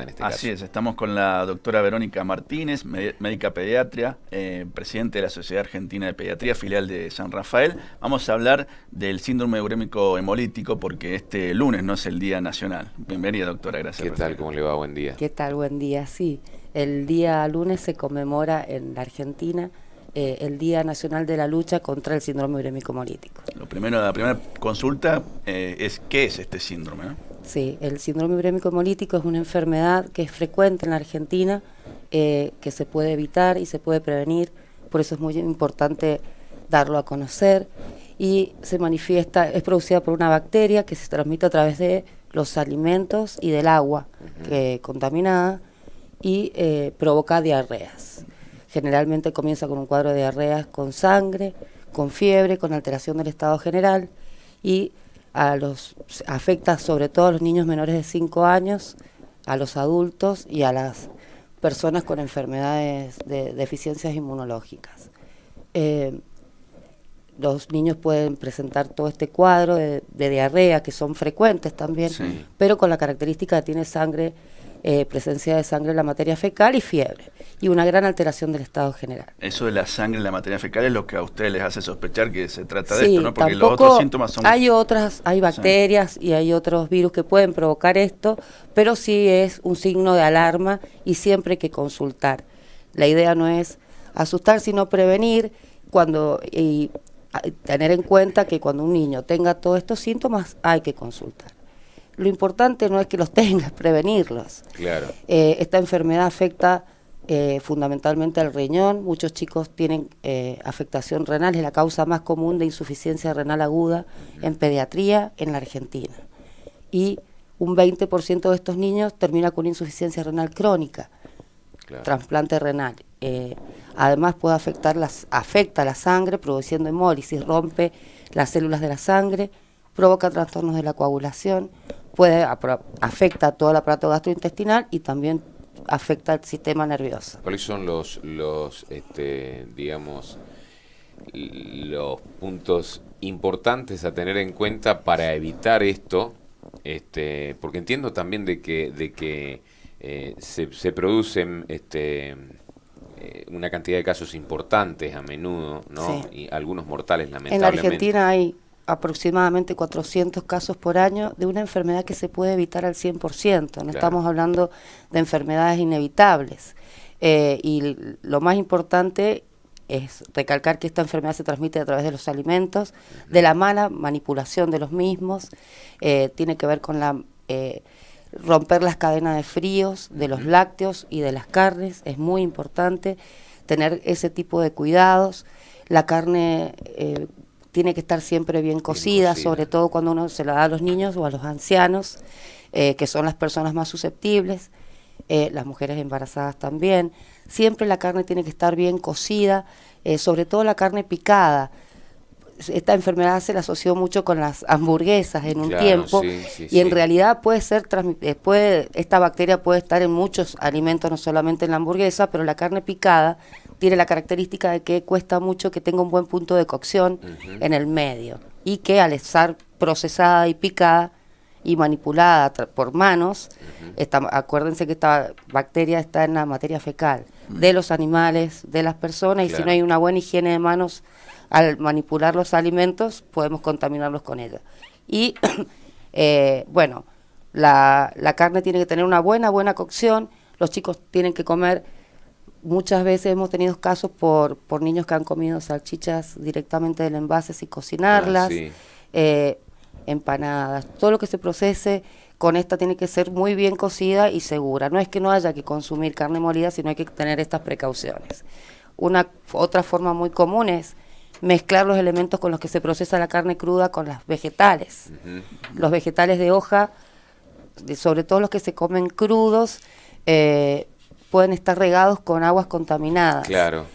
especialidad en este caso. Así es, estamos con la doctora Verónica Martínez, médica pediatria, presidente de la Sociedad Argentina de Pediatría, filial de San Rafael. Vamos a hablar del síndrome urémico hemolítico porque este lunes no es el Día Nacional. Bienvenida, doctora, gracias. ¿Qué tal? ¿Cómo le va? Buen día. ¿Qué tal? Buen día. Sí, el día lunes se conmemora en la Argentina el Día Nacional de la Lucha contra el Síndrome Urémico Hemolítico. La primera consulta es ¿qué es este síndrome, ¿no? Sí, el síndrome urémico hemolítico es una enfermedad que es frecuente en la Argentina, que se puede evitar y se puede prevenir, por eso es muy importante darlo a conocer, y se manifiesta, es producida por una bacteria que se transmite a través de los alimentos y del agua contaminada y provoca diarreas. Generalmente comienza con un cuadro de diarreas con sangre, con fiebre, con alteración del estado general y afecta sobre todo a los niños menores de 5 años, a los adultos y a las personas con enfermedades de deficiencias inmunológicas. Los niños pueden presentar todo este cuadro de diarrea, que son frecuentes también, sí, pero con la característica que tiene sangre, presencia de sangre en la materia fecal y fiebre, y una gran alteración del estado general. Eso de la sangre en la materia fecal es lo que a ustedes les hace sospechar que se trata de Sí, esto, ¿no? Porque los otros síntomas son... hay bacterias y hay otros virus que pueden provocar esto, pero sí es un signo de alarma y siempre hay que consultar. La idea no es asustar, sino prevenir y tener en cuenta que cuando un niño tenga todos estos síntomas hay que consultar. Lo importante no es que los tengas, prevenirlos. Claro. Esta enfermedad afecta fundamentalmente al riñón. Muchos chicos tienen afectación renal, es la causa más común de insuficiencia renal aguda en pediatría en la Argentina. Y un 20% de estos niños termina con insuficiencia renal crónica, Claro. trasplante renal. Además afecta la sangre produciendo hemólisis, rompe las células de la sangre, provoca trastornos de la coagulación, afecta a todo el aparato gastrointestinal y también afecta al sistema nervioso. ¿Cuáles son los puntos importantes a tener en cuenta para evitar esto? Porque entiendo también de que se producen una cantidad de casos importantes a menudo, ¿no? Sí. Y algunos mortales, En la lamentablemente. Argentina hay aproximadamente 400 casos por año de una enfermedad que se puede evitar al 100%. No Claro. estamos hablando de enfermedades inevitables. Y lo más importante es recalcar que esta enfermedad se transmite a través de los alimentos, de la mala manipulación de los mismos, tiene que ver con romper las cadenas de fríos de los lácteos y de las carnes. Es muy importante tener ese tipo de cuidados. La carne tiene que estar siempre bien cocida, sobre todo cuando uno se la da a los niños o a los ancianos, que son las personas más susceptibles, las mujeres embarazadas también. Siempre la carne tiene que estar bien cocida, sobre todo la carne picada. Esta enfermedad se la asoció mucho con las hamburguesas en un tiempo, y en realidad esta bacteria puede estar en muchos alimentos, no solamente en la hamburguesa, pero la carne picada tiene la característica de que cuesta mucho que tenga un buen punto de cocción en el medio, y que al estar procesada y picada y manipulada por manos, acuérdense que esta bacteria está en la materia fecal de los animales, de las personas, y si no hay una buena higiene de manos al manipular los alimentos, podemos contaminarlos con ella. Y bueno, la carne tiene que tener una buena cocción. Los chicos tienen que comer. Muchas veces hemos tenido casos por niños que han comido salchichas directamente del envase sin cocinarlas, empanadas. Todo lo que se procese con esta tiene que ser muy bien cocida y segura. No es que no haya que consumir carne molida, sino hay que tener estas precauciones. Otra forma muy común es mezclar los elementos con los que se procesa la carne cruda con los vegetales. Los vegetales de hoja, sobre todo los que se comen crudos, pueden estar regados con aguas contaminadas. Claro.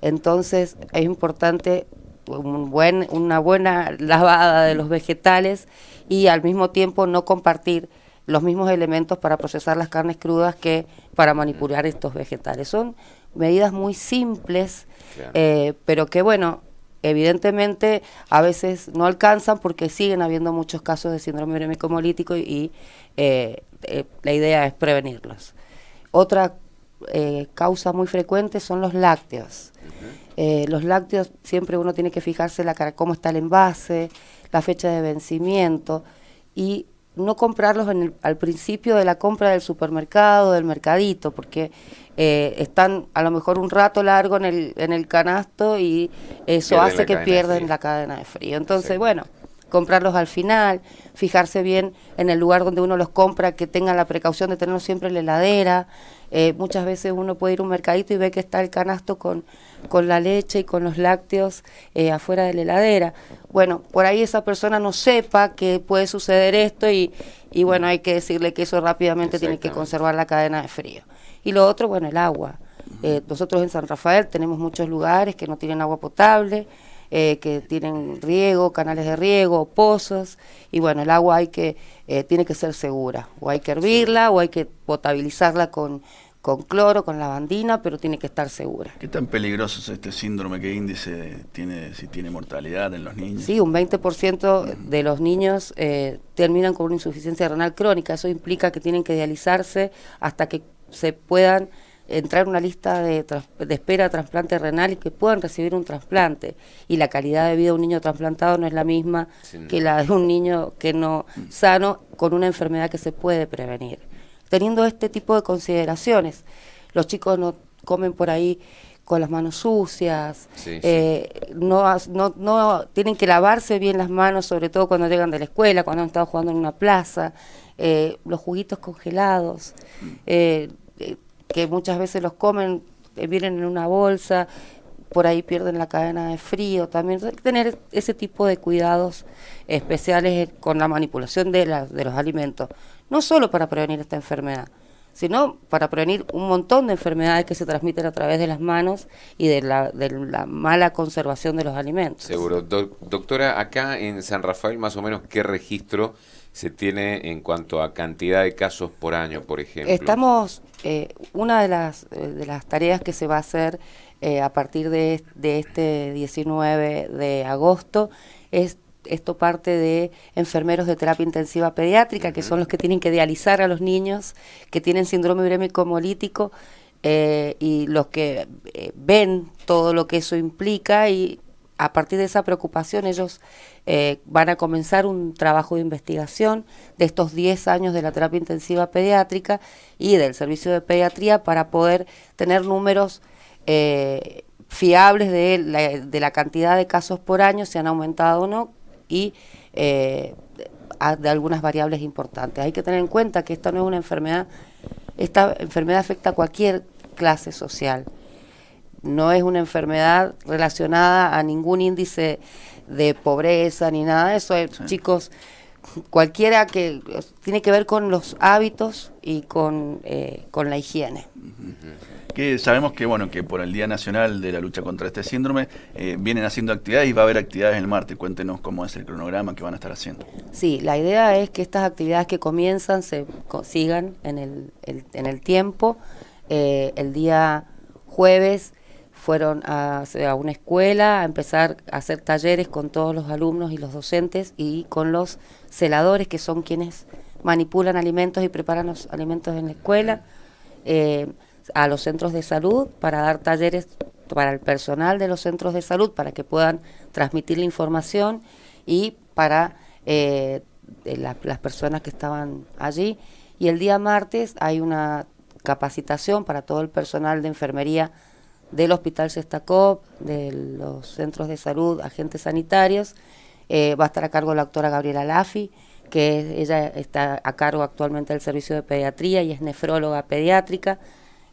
Entonces es importante una buena lavada de los vegetales y al mismo tiempo no compartir los mismos elementos para procesar las carnes crudas que para manipular estos vegetales. Son medidas muy simples, pero que bueno, evidentemente a veces no alcanzan porque siguen habiendo muchos casos de síndrome urémico hemolítico y la idea es prevenirlos. Otra causa muy frecuente son los lácteos. Los lácteos siempre uno tiene que fijarse cómo está el envase, la fecha de vencimiento, y no comprarlos al principio de la compra del supermercado, del mercadito, porque están a lo mejor un rato largo en el canasto y eso hace que pierdan la cadena de frío. Entonces, sí, bueno, comprarlos al final, fijarse bien en el lugar donde uno los compra, que tengan la precaución de tenerlos siempre en la heladera. Muchas veces uno puede ir a un mercadito y ve que está el canasto con la leche y con los lácteos afuera de la heladera. Bueno, por ahí esa persona no sepa que puede suceder esto y bueno, hay que decirle que eso rápidamente tiene que conservar la cadena de frío. Y lo otro, bueno, el agua. Nosotros en San Rafael tenemos muchos lugares que no tienen agua potable, que tienen riego, canales de riego, pozos, y bueno, el agua tiene que ser segura, o hay que hervirla, o hay que potabilizarla con cloro, con lavandina, pero tiene que estar segura. ¿Qué tan peligroso es este síndrome? ¿Qué índice tiene, si tiene mortalidad en los niños? Sí, un 20% de los niños terminan con una insuficiencia renal crónica. Eso implica que tienen que dializarse hasta que se puedan entrar en una lista de espera de trasplante renal y que puedan recibir un trasplante. Y la calidad de vida de un niño trasplantado no es la misma que la de un niño que no sano con una enfermedad que se puede prevenir. Teniendo este tipo de consideraciones, los chicos no comen por ahí con las manos sucias, no tienen que lavarse bien las manos, sobre todo cuando llegan de la escuela, cuando han estado jugando en una plaza, los juguitos congelados, que muchas veces los comen, vienen en una bolsa, por ahí pierden la cadena de frío. También hay que tener ese tipo de cuidados especiales con la manipulación de los alimentos, no solo para prevenir esta enfermedad, sino para prevenir un montón de enfermedades que se transmiten a través de las manos y de la mala conservación de los alimentos. Seguro. Doctora, acá en San Rafael, más o menos, ¿qué registro se tiene en cuanto a cantidad de casos por año, por ejemplo? Estamos, una de las tareas que se va a hacer a partir de este 19 de agosto es esto parte de enfermeros de terapia intensiva pediátrica, que son los que tienen que dializar a los niños que tienen síndrome urémico hemolítico, y los que ven todo lo que eso implica, y a partir de esa preocupación ellos van a comenzar un trabajo de investigación de estos 10 años de la terapia intensiva pediátrica y del servicio de pediatría para poder tener números fiables de la cantidad de casos por año, si han aumentado o no, y de algunas variables importantes. Hay que tener en cuenta que esta no es una enfermedad, esta enfermedad afecta a cualquier clase social. No es una enfermedad relacionada a ningún índice de pobreza ni nada de eso. Hay chicos, cualquiera, que tiene que ver con los hábitos y con la higiene. Que sabemos que bueno, que por el Día Nacional de la Lucha contra este síndrome vienen haciendo actividades y va a haber actividades el martes. Cuéntenos cómo es el cronograma que van a estar haciendo. Sí, la idea es que estas actividades que comienzan se sigan en el tiempo. El día jueves fueron a una escuela a empezar a hacer talleres con todos los alumnos y los docentes y con los celadores, que son quienes manipulan alimentos y preparan los alimentos en la escuela, a los centros de salud para dar talleres para el personal de los centros de salud para que puedan transmitir la información, y para las personas que estaban allí. Y el día martes hay una capacitación para todo el personal de enfermería del Hospital Shestakov, de los centros de salud, agentes sanitarios. Va a estar a cargo la doctora Gabriela Laffi, que ella está a cargo actualmente del servicio de pediatría y es nefróloga pediátrica.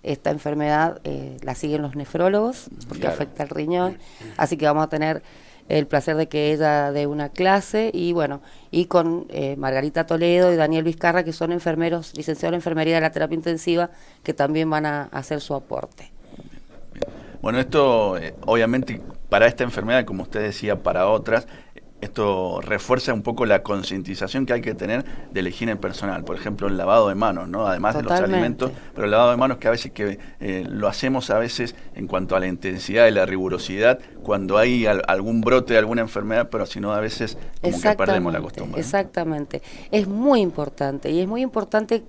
Esta enfermedad la siguen los nefrólogos porque afecta al riñón, así que vamos a tener el placer de que ella dé una clase, y bueno, y con Margarita Toledo y Daniel Vizcarra, que son enfermeros, licenciados en enfermería de la terapia intensiva, que también van a hacer su aporte. Bueno, esto obviamente para esta enfermedad, como usted decía, para otras, esto refuerza un poco la concientización que hay que tener de la higiene personal. Por ejemplo, el lavado de manos, ¿no? Además Totalmente. de los alimentos, pero el lavado de manos que a veces lo hacemos a veces en cuanto a la intensidad y la rigurosidad cuando hay algún brote de alguna enfermedad, pero si no a veces como que perdemos la costumbre. Exactamente. Es muy importante y es muy importante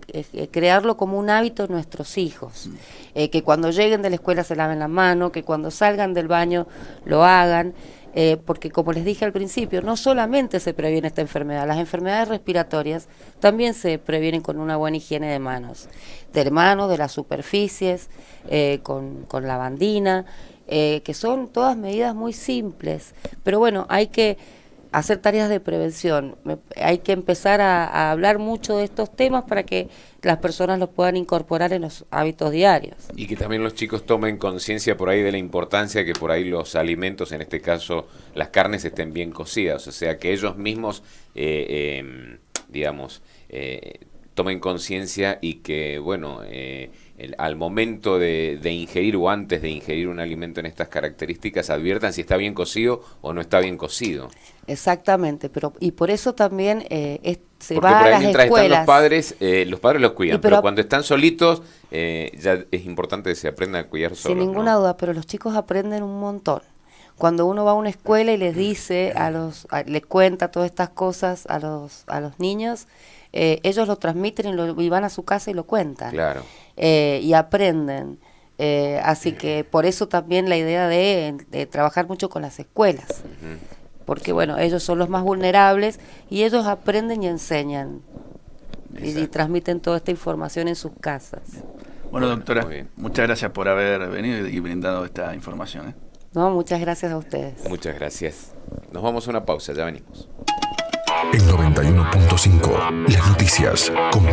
crearlo como un hábito en nuestros hijos. Que cuando lleguen de la escuela se laven la mano, que cuando salgan del baño lo hagan. Porque como les dije al principio, no solamente se previene esta enfermedad, las enfermedades respiratorias también se previenen con una buena higiene de manos, de las superficies, con lavandina, que son todas medidas muy simples, pero bueno, hay que hacer tareas de prevención, hay que empezar a hablar mucho de estos temas para que las personas los puedan incorporar en los hábitos diarios. Y que también los chicos tomen conciencia por ahí de la importancia que por ahí los alimentos, en este caso las carnes, estén bien cocidas, o sea, que ellos mismos, tomen conciencia y que, bueno, al momento de ingerir o antes de ingerir un alimento en estas características, adviertan si está bien cocido o no está bien cocido. Exactamente, y por eso también se porque va por ahí a las mientras escuelas. están los padres los cuidan, pero cuando están solitos ya es importante que se aprendan a cuidar solos. Sin ninguna duda, pero los chicos aprenden un montón. Cuando uno va a una escuela y les dice, les cuenta todas estas cosas a los niños, ellos lo transmiten y van a su casa y lo cuentan. Claro. Y aprenden. Así que por eso también la idea de trabajar mucho con las escuelas. Porque bueno, ellos son los más vulnerables y ellos aprenden y enseñan y transmiten toda esta información en sus casas. Bueno, doctora, muchas gracias por haber venido y brindado esta información. No, muchas gracias a ustedes. Muchas gracias. Nos vamos a una pausa, ya venimos. En 91.5, las noticias con